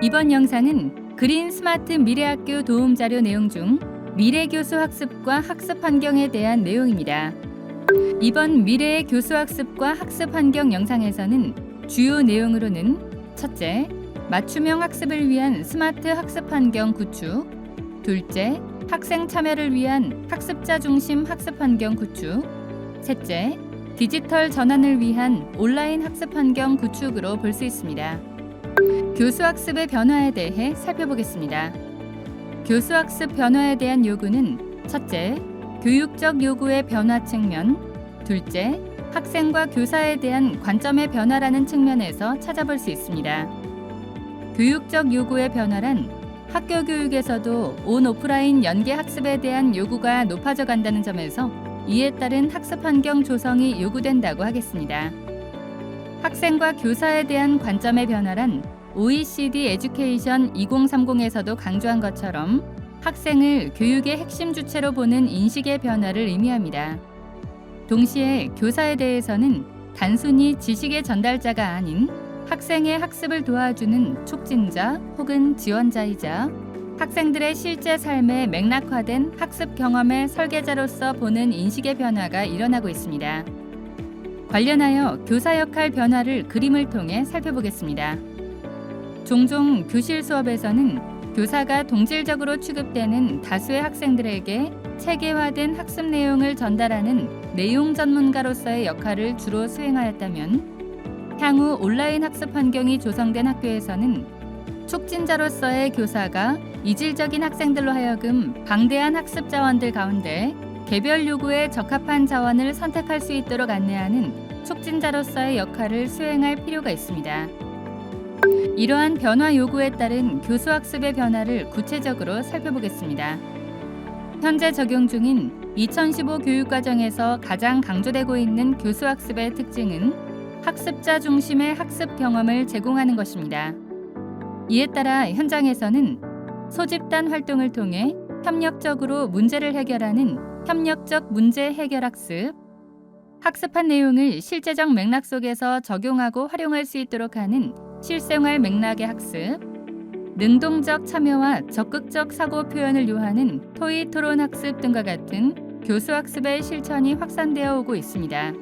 이번 영상은 그린 스마트 미래학교 도움자료 내용 중 미래교수 학습과 학습 환경에 대한 내용입니다. 이번 미래의 교수 학습과 학습 환경 영상에서는 주요 내용으로는 첫째, 맞춤형 학습을 위한 스마트 학습 환경 구축, 둘째, 학생 참여를 위한 학습자 중심 학습 환경 구축, 셋째, 디지털 전환을 위한 온라인 학습 환경 구축으로 볼 수 있습니다. 교수 학습의 변화에 대해 살펴보겠습니다. 교수 학습 변화에 대한 요구는 첫째, 교육적 요구의 변화 측면, 둘째, 학생과 교사에 대한 관점의 변화라는 측면에서 찾아볼 수 있습니다. 교육적 요구의 변화란 학교 교육에서도 온 오프라인 연계 학습에 대한 요구가 높아져 간다는 점에서 이에 따른 학습 환경 조성이 요구된다고 하겠습니다. 학생과 교사에 대한 관점의 변화란 OECD 에듀케이션 2030에서도 강조한 것처럼 학생을 교육의 핵심 주체로 보는 인식의 변화를 의미합니다. 동시에 교사에 대해서는 단순히 지식의 전달자가 아닌 학생의 학습을 도와주는 촉진자 혹은 지원자이자 학생들의 실제 삶에 맥락화된 학습 경험의 설계자로서 보는 인식의 변화가 일어나고 있습니다. 관련하여 교사 역할 변화를 그림을 통해 살펴보겠습니다. 종종 교실 수업에서는 교사가 동질적으로 취급되는 다수의 학생들에게 체계화된 학습 내용을 전달하는 내용 전문가로서의 역할을 주로 수행하였다면 향후 온라인 학습 환경이 조성된 학교에서는 촉진자로서의 교사가 이질적인 학생들로 하여금 방대한 학습 자원들 가운데 개별 요구에 적합한 자원을 선택할 수 있도록 안내하는 촉진자로서의 역할을 수행할 필요가 있습니다. 이러한 변화 요구에 따른 교수 학습의 변화를 구체적으로 살펴보겠습니다. 현재 적용 중인 2015 교육과정에서 가장 강조되고 있는 교수 학습의 특징은 학습자 중심의 학습 경험을 제공하는 것입니다. 이에 따라 현장에서는 소집단 활동을 통해 협력적으로 문제를 해결하는 협력적 문제 해결 학습, 학습한 내용을 실제적 맥락 속에서 적용하고 활용할 수 있도록 하는 실생활 맥락의 학습, 능동적 참여와 적극적 사고 표현을 요하는 토의 토론 학습 등과 같은 교수 학습의 실천이 확산되어 오고 있습니다.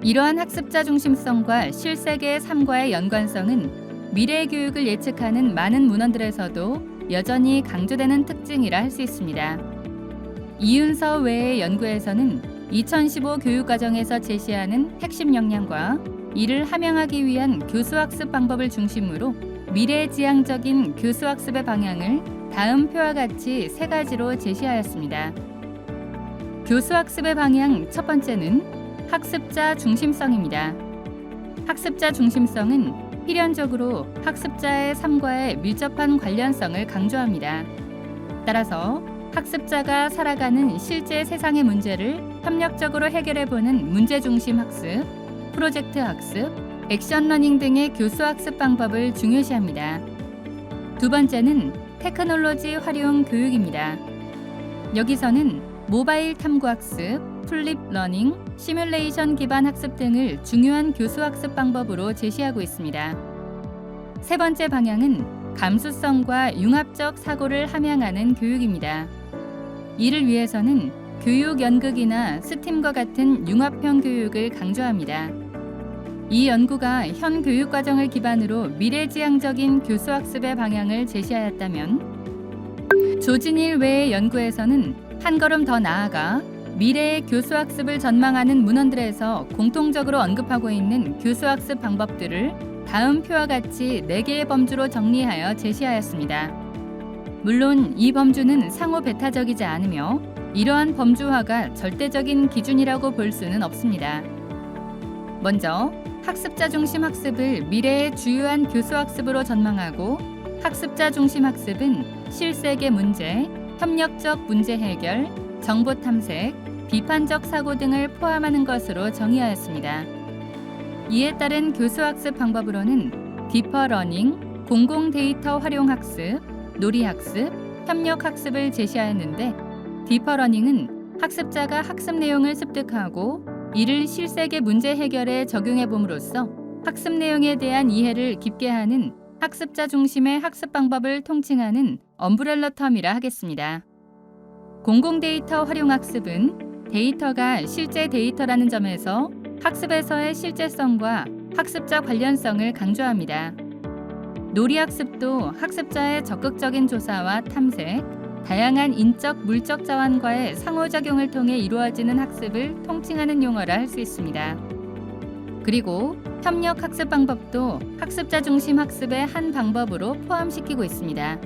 이러한 학습자 중심성과 실세계의 삶과의 연관성은 미래의 교육을 예측하는 많은 문헌들에서도 여전히 강조되는 특징이라 할 수 있습니다. 이윤서 외의 연구에서는 2015 교육과정에서 제시하는 핵심 역량과 이를 함양하기 위한 교수학습 방법을 중심으로 미래지향적인 교수학습의 방향을 다음 표와 같이 세 가지로 제시하였습니다. 교수학습의 방향 첫 번째는 학습자 중심성입니다. 학습자 중심성은 필연적으로 학습자의 삶과의 밀접한 관련성을 강조합니다. 따라서 학습자가 살아가는 실제 세상의 문제를 협력적으로 해결해보는 문제중심 학습, 프로젝트 학습, 액션 러닝 등의 교수 학습 방법을 중요시합니다. 두 번째는 테크놀로지 활용 교육입니다. 여기서는 모바일 탐구 학습, 플립 러닝, 시뮬레이션 기반 학습 등을 중요한 교수 학습 방법으로 제시하고 있습니다. 세 번째 방향은 감수성과 융합적 사고를 함양하는 교육입니다. 이를 위해서는 교육 연극이나 스팀과 같은 융합형 교육을 강조합니다. 이 연구가 현 교육과정을 기반으로 미래지향적인 교수학습의 방향을 제시하였다면 조진일 외의 연구에서는 한 걸음 더 나아가 미래의 교수학습을 전망하는 문헌들에서 공통적으로 언급하고 있는 교수학습 방법들을 다음 표와 같이 4개의 범주로 정리하여 제시하였습니다. 물론 이 범주는 상호 배타적이지 않으며 이러한 범주화가 절대적인 기준이라고 볼 수는 없습니다. 먼저 학습자 중심 학습을 미래의 주요한 교수 학습으로 전망하고 학습자 중심 학습은 실세계 문제, 협력적 문제 해결, 정보 탐색, 비판적 사고 등을 포함하는 것으로 정의하였습니다. 이에 따른 교수 학습 방법으로는 디퍼 러닝, 공공 데이터 활용 학습, 놀이 학습, 협력 학습을 제시하였는데 디퍼 러닝은 학습자가 학습 내용을 습득하고 이를 실세계 문제 해결에 적용해 봄으로써 학습 내용에 대한 이해를 깊게 하는 학습자 중심의 학습 방법을 통칭하는 엄브렐러 텀이라 하겠습니다. 공공 데이터 활용 학습은 데이터가 실제 데이터라는 점에서 학습에서의 실제성과 학습자 관련성을 강조합니다. 놀이학습도 학습자의 적극적인 조사와 탐색, 다양한 인적, 물적 자원과의 상호작용을 통해 이루어지는 학습을 통칭하는 용어라 할 수 있습니다. 그리고 협력 학습 방법도 학습자 중심 학습의 한 방법으로 포함시키고 있습니다.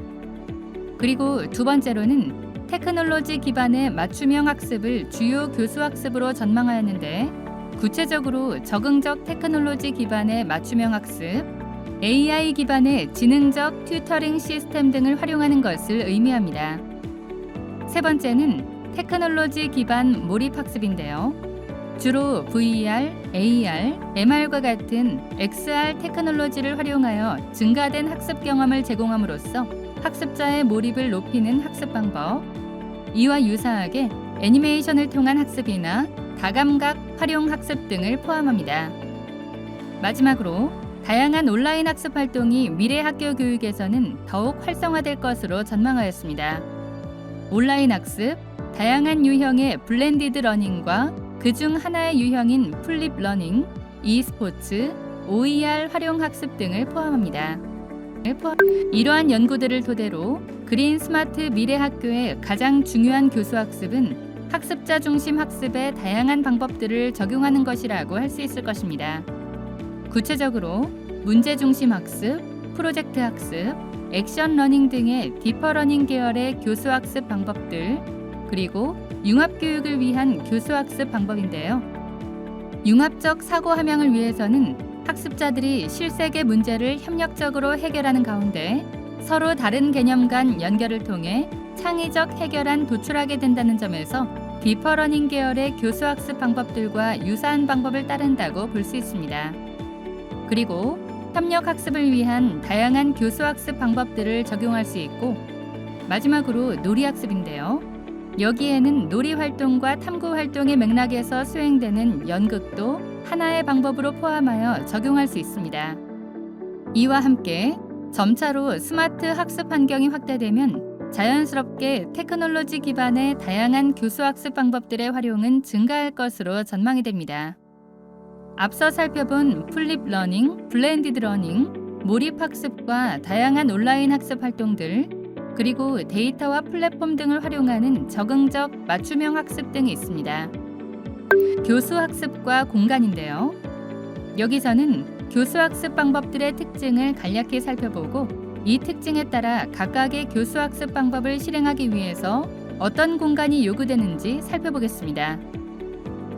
그리고 두 번째로는 테크놀로지 기반의 맞춤형 학습을 주요 교수 학습으로 전망하였는데, 구체적으로 적응적 테크놀로지 기반의 맞춤형 학습, AI 기반의 지능적 튜터링 시스템 등을 활용하는 것을 의미합니다. 세 번째는 테크놀로지 기반 몰입 학습인데요. 주로 VR, AR, MR과 같은 XR 테크놀로지를 활용하여 증가된 학습 경험을 제공함으로써 학습자의 몰입을 높이는 학습 방법, 이와 유사하게 애니메이션을 통한 학습이나 다감각 활용 학습 등을 포함합니다. 마지막으로 다양한 온라인 학습 활동이 미래 학교 교육에서는 더욱 활성화될 것으로 전망하였습니다. 온라인 학습, 다양한 유형의 블렌디드 러닝과 그중 하나의 유형인 플립 러닝, e스포츠, OER 활용 학습 등을 포함합니다. 이러한 연구들을 토대로 그린 스마트 미래 학교의 가장 중요한 교수 학습은 학습자 중심 학습의 다양한 방법들을 적용하는 것이라고 할 수 있을 것입니다. 구체적으로 문제 중심 학습, 프로젝트 학습, 액션 러닝 등의 디퍼 러닝 계열의 교수 학습 방법들, 그리고 융합 교육을 위한 교수 학습 방법인데요. 융합적 사고 함양을 위해서는 학습자들이 실생의 문제를 협력적으로 해결하는 가운데 서로 다른 개념 간 연결을 통해 창의적 해결안 도출하게 된다는 점에서 디퍼 러닝 계열의 교수 학습 방법들과 유사한 방법을 따른다고 볼 수 있습니다. 그리고 협력 학습을 위한 다양한 교수 학습 방법들을 적용할 수 있고, 마지막으로 놀이 학습인데요. 여기에는 놀이 활동과 탐구 활동의 맥락에서 수행되는 연극도 하나의 방법으로 포함하여 적용할 수 있습니다. 이와 함께 점차로 스마트 학습 환경이 확대되면 자연스럽게 테크놀로지 기반의 다양한 교수 학습 방법들의 활용은 증가할 것으로 전망이 됩니다. 앞서 살펴본 플립 러닝, 블렌디드 러닝, 몰입 학습과 다양한 온라인 학습 활동들, 그리고 데이터와 플랫폼 등을 활용하는 적응적 맞춤형 학습 등이 있습니다. 교수 학습과 공간인데요. 여기서는 교수 학습 방법들의 특징을 간략히 살펴보고, 이 특징에 따라 각각의 교수 학습 방법을 실행하기 위해서 어떤 공간이 요구되는지 살펴보겠습니다.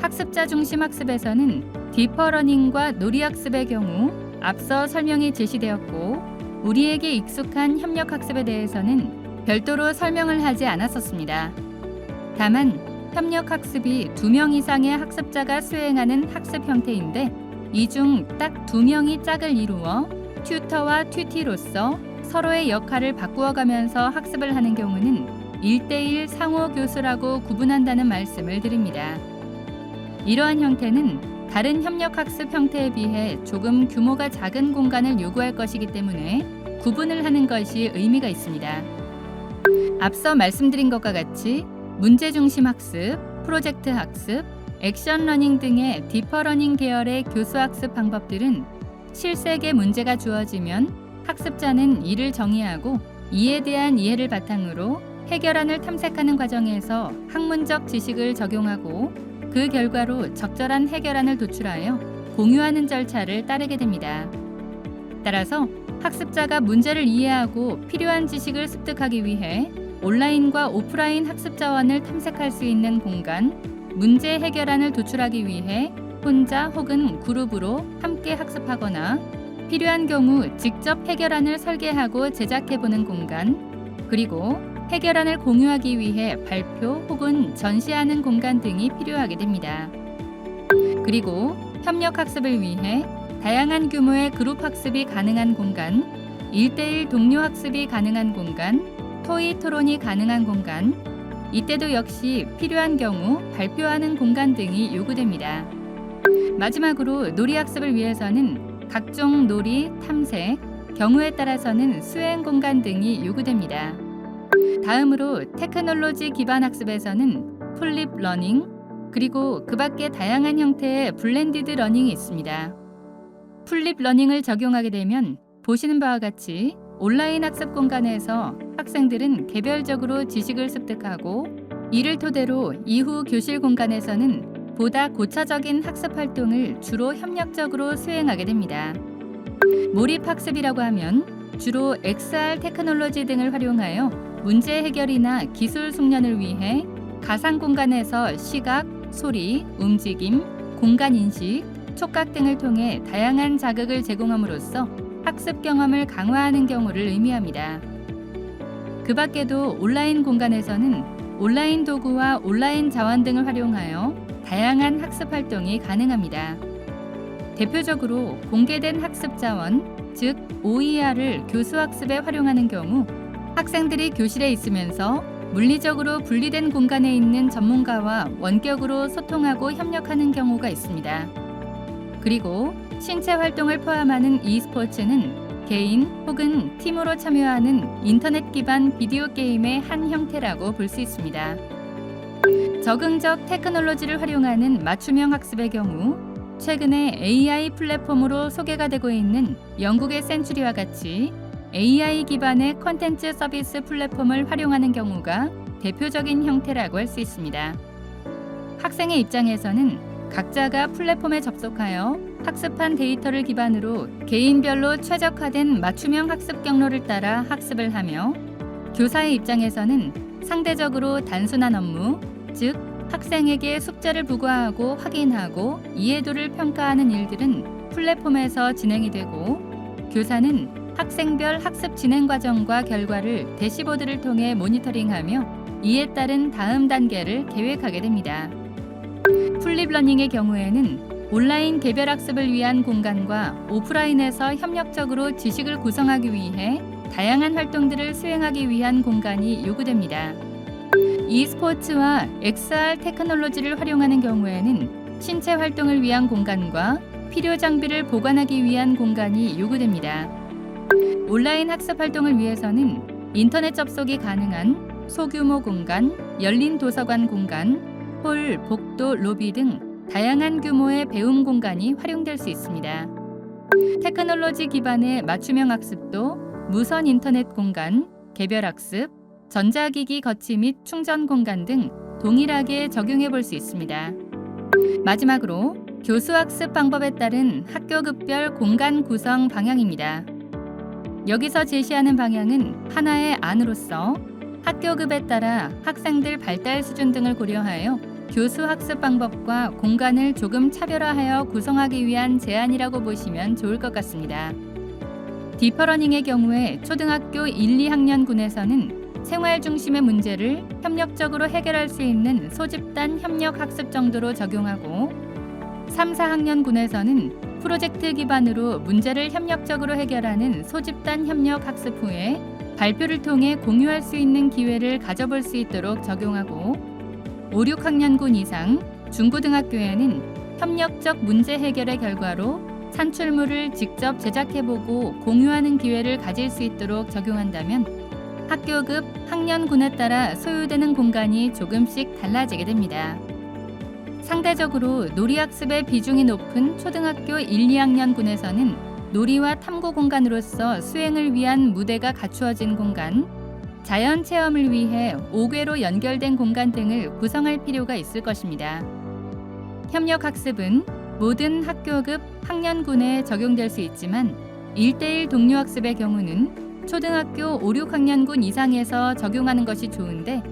학습자 중심 학습에서는 디퍼 러닝과 놀이 학습의 경우 앞서 설명이 제시되었고, 우리에게 익숙한 협력 학습에 대해서는 별도로 설명을 하지 않았었습니다. 다만 협력 학습이 2명 이상의 학습자가 수행하는 학습 형태인데, 이 중 딱 2명이 짝을 이루어 튜터와 튜티로서 서로의 역할을 바꾸어가면서 학습을 하는 경우는 1:1 상호 교수라고 구분한다는 말씀을 드립니다. 이러한 형태는 다른 협력 학습 형태에 비해 조금 규모가 작은 공간을 요구할 것이기 때문에 구분을 하는 것이 의미가 있습니다. 앞서 말씀드린 것과 같이 문제 중심 학습, 프로젝트 학습, 액션 러닝 등의 디퍼 러닝 계열의 교수 학습 방법들은 실생의 문제가 주어지면 학습자는 이를 정의하고 이에 대한 이해를 바탕으로 해결안을 탐색하는 과정에서 학문적 지식을 적용하고 그 결과로 적절한 해결안을 도출하여 공유하는 절차를 따르게 됩니다. 따라서 학습자가 문제를 이해하고 필요한 지식을 습득하기 위해 온라인과 오프라인 학습 자원을 탐색할 수 있는 공간, 문제 해결안을 도출하기 위해 혼자 혹은 그룹으로 함께 학습하거나 필요한 경우 직접 해결안을 설계하고 제작해보는 공간, 그리고 해결안을 공유하기 위해 발표 혹은 전시하는 공간 등이 필요하게 됩니다. 그리고 협력 학습을 위해 다양한 규모의 그룹 학습이 가능한 공간, 1:1 동료 학습이 가능한 공간, 토의 토론이 가능한 공간, 이때도 역시 필요한 경우 발표하는 공간 등이 요구됩니다. 마지막으로 놀이 학습을 위해서는 각종 놀이, 탐색, 경우에 따라서는 수행 공간 등이 요구됩니다. 다음으로 테크놀로지 기반 학습에서는 플립 러닝, 그리고 그 밖에 다양한 형태의 블렌디드 러닝이 있습니다. 플립 러닝을 적용하게 되면 보시는 바와 같이 온라인 학습 공간에서 학생들은 개별적으로 지식을 습득하고 이를 토대로 이후 교실 공간에서는 보다 고차적인 학습 활동을 주로 협력적으로 수행하게 됩니다. 몰입학습이라고 하면 주로 XR 테크놀로지 등을 활용하여 문제 해결이나 기술 숙련을 위해 가상 공간에서 시각, 소리, 움직임, 공간 인식, 촉각 등을 통해 다양한 자극을 제공함으로써 학습 경험을 강화하는 경우를 의미합니다. 그 밖에도 온라인 공간에서는 온라인 도구와 온라인 자원 등을 활용하여 다양한 학습 활동이 가능합니다. 대표적으로 공개된 학습 자원, 즉 OER을 교수 학습에 활용하는 경우 학생들이 교실에 있으면서 물리적으로 분리된 공간에 있는 전문가와 원격으로 소통하고 협력하는 경우가 있습니다. 그리고 신체 활동을 포함하는 e스포츠는 개인 혹은 팀으로 참여하는 인터넷 기반 비디오 게임의 한 형태라고 볼 수 있습니다. 적응적 테크놀로지를 활용하는 맞춤형 학습의 경우 최근에 AI 플랫폼으로 소개가 되고 있는 영국의 센츄리와 같이 AI 기반의 콘텐츠 서비스 플랫폼을 활용하는 경우가 대표적인 형태라고 할 수 있습니다. 학생의 입장에서는 각자가 플랫폼에 접속하여 학습한 데이터를 기반으로 개인별로 최적화된 맞춤형 학습 경로를 따라 학습을 하며 교사의 입장에서는 상대적으로 단순한 업무, 즉 학생에게 숙제를 부과하고 확인하고 이해도를 평가하는 일들은 플랫폼에서 진행이 되고 교사는 학생별 학습 진행 과정과 결과를 대시보드를 통해 모니터링하며 이에 따른 다음 단계를 계획하게 됩니다. 플립러닝의 경우에는 온라인 개별 학습을 위한 공간과 오프라인에서 협력적으로 지식을 구성하기 위해 다양한 활동들을 수행하기 위한 공간이 요구됩니다. e스포츠와 XR 테크놀로지를 활용하는 경우에는 신체 활동을 위한 공간과 필요 장비를 보관하기 위한 공간이 요구됩니다. 온라인 학습 활동을 위해서는 인터넷 접속이 가능한 소규모 공간, 열린 도서관 공간, 홀, 복도, 로비 등 다양한 규모의 배움 공간이 활용될 수 있습니다. 테크놀로지 기반의 맞춤형 학습도 무선 인터넷 공간, 개별 학습, 전자기기 거치 및 충전 공간 등 동일하게 적용해 볼 수 있습니다. 마지막으로 교수 학습 방법에 따른 학교급별 공간 구성 방향입니다. 여기서 제시하는 방향은 하나의 안으로서 학교급에 따라 학생들 발달 수준 등을 고려하여 교수 학습 방법과 공간을 조금 차별화하여 구성하기 위한 제안이라고 보시면 좋을 것 같습니다. 디퍼러닝의 경우에 초등학교 1, 2학년군에서는 생활 중심의 문제를 협력적으로 해결할 수 있는 소집단 협력 학습 정도로 적용하고 3, 4학년군에서는 프로젝트 기반으로 문제를 협력적으로 해결하는 소집단 협력 학습 후에 발표를 통해 공유할 수 있는 기회를 가져볼 수 있도록 적용하고 5, 6학년군 이상 중고등학교에는 협력적 문제 해결의 결과로 산출물을 직접 제작해보고 공유하는 기회를 가질 수 있도록 적용한다면 학교급 학년군에 따라 소요되는 공간이 조금씩 달라지게 됩니다. 상대적으로 놀이학습의 비중이 높은 초등학교 1, 2학년군에서는 놀이와 탐구 공간으로서 수행을 위한 무대가 갖추어진 공간, 자연 체험을 위해 5궤로 연결된 공간 등을 구성할 필요가 있을 것입니다. 협력학습은 모든 학교급 학년군에 적용될 수 있지만 1:1 동료학습의 경우는 초등학교 5, 6학년군 이상에서 적용하는 것이 좋은데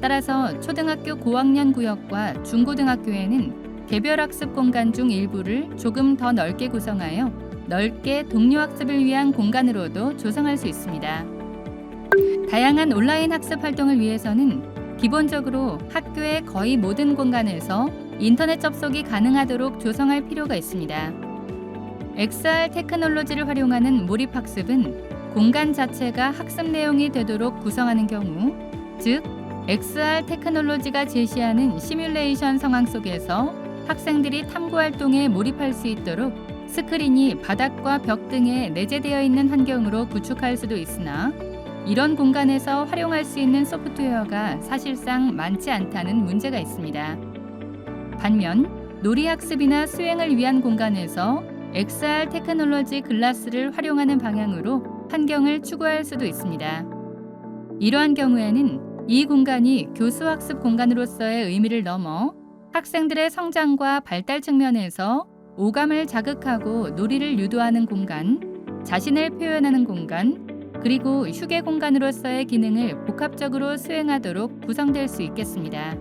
따라서 초등학교 고학년 구역과 중고등학교에는 개별학습 공간 중 일부를 조금 더 넓게 구성하여 넓게 동료학습을 위한 공간으로도 조성할 수 있습니다. 다양한 온라인 학습 활동을 위해서는 기본적으로 학교의 거의 모든 공간에서 인터넷 접속이 가능하도록 조성할 필요가 있습니다. XR 테크놀로지를 활용하는 몰입학습은 공간 자체가 학습 내용이 되도록 구성하는 경우, 즉 XR 테크놀로지가 제시하는 시뮬레이션 상황 속에서 학생들이 탐구 활동에 몰입할 수 있도록 스크린이 바닥과 벽 등에 내재되어 있는 환경으로 구축할 수도 있으나 이런 공간에서 활용할 수 있는 소프트웨어가 사실상 많지 않다는 문제가 있습니다. 반면 놀이학습이나 수행을 위한 공간에서 XR 테크놀로지 글라스를 활용하는 방향으로 환경을 추구할 수도 있습니다. 이러한 경우에는 이 공간이 교수학습 공간으로서의 의미를 넘어 학생들의 성장과 발달 측면에서 오감을 자극하고 놀이를 유도하는 공간, 자신을 표현하는 공간, 그리고 휴게 공간으로서의 기능을 복합적으로 수행하도록 구성될 수 있겠습니다.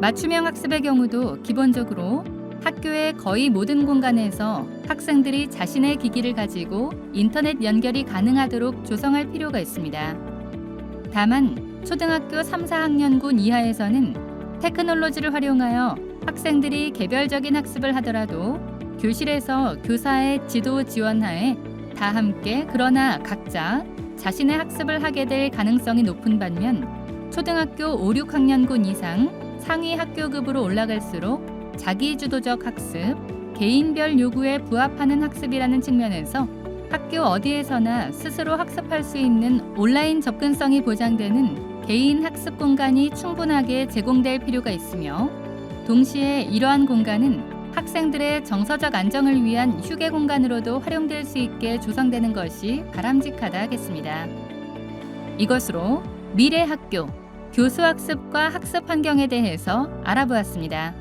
맞춤형 학습의 경우도 기본적으로 학교의 거의 모든 공간에서 학생들이 자신의 기기를 가지고 인터넷 연결이 가능하도록 조성할 필요가 있습니다. 다만 초등학교 3, 4학년군 이하에서는 테크놀로지를 활용하여 학생들이 개별적인 학습을 하더라도 교실에서 교사의 지도 지원하에 다 함께 그러나 각자 자신의 학습을 하게 될 가능성이 높은 반면 초등학교 5, 6학년군 이상 상위 학교급으로 올라갈수록 자기주도적 학습, 개인별 요구에 부합하는 학습이라는 측면에서 학교 어디에서나 스스로 학습할 수 있는 온라인 접근성이 보장되는 개인 학습 공간이 충분하게 제공될 필요가 있으며 동시에 이러한 공간은 학생들의 정서적 안정을 위한 휴게 공간으로도 활용될 수 있게 조성되는 것이 바람직하다 하겠습니다. 이것으로 미래 학교, 교수학습과 학습 환경에 대해서 알아보았습니다.